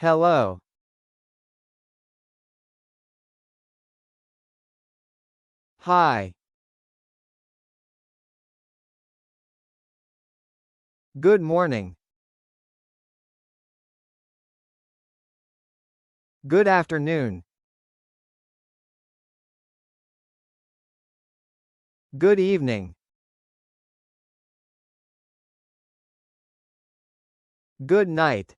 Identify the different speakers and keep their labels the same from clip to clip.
Speaker 1: Hello. Hi. Good morning. Good afternoon. Good evening. Good night.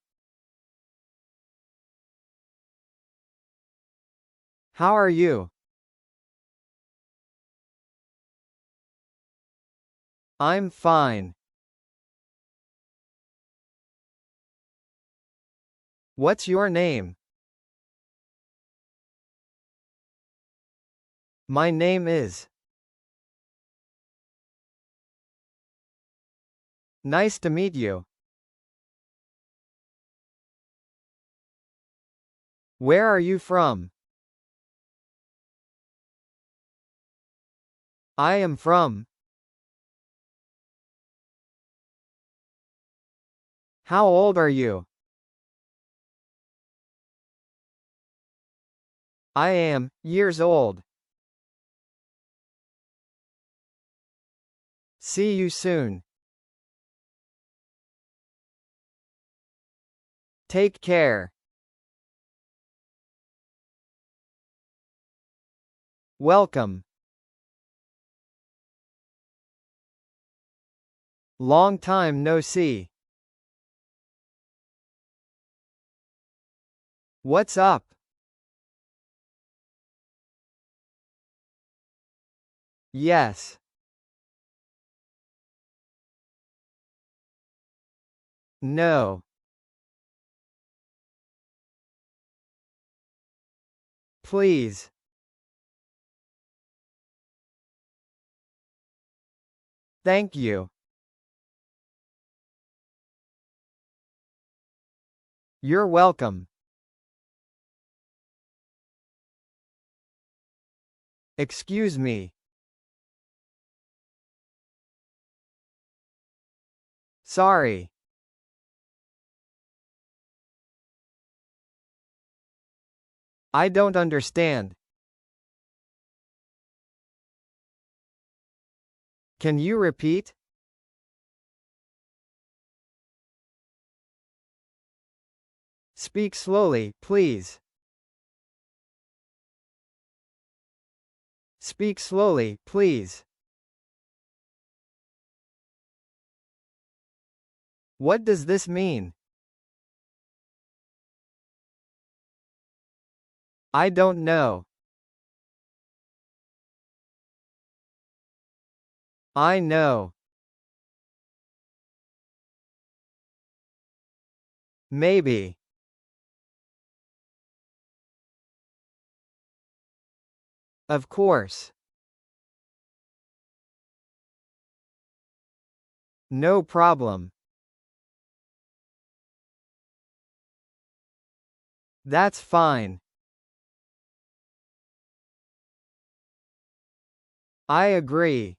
Speaker 1: How are you? I'm fine. What's your name? My name is. Nice to meet you. Where are you from? I am from. How old are you? I am years old. See you soon. Take care. Welcome. Long time no see. What's up? Yes. No. Please. Thank you. You're welcome. Excuse me. Sorry. I don't understand. Can you repeat? Speak slowly, please. Speak slowly, please. What does this mean? I don't know. I know. Maybe. Of course. No problem. That's fine. I agree.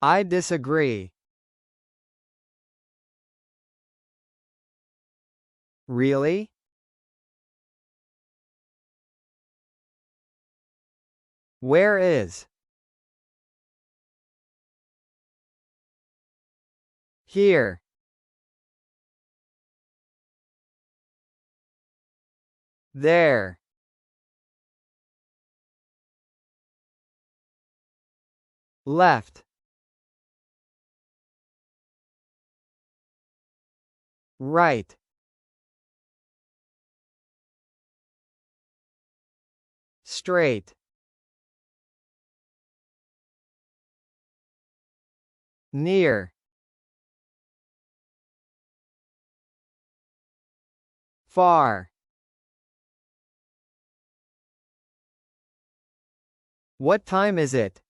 Speaker 1: I disagree. Really? Where is? Here. There. Left. Right. Straight. Near. Far. What time is it?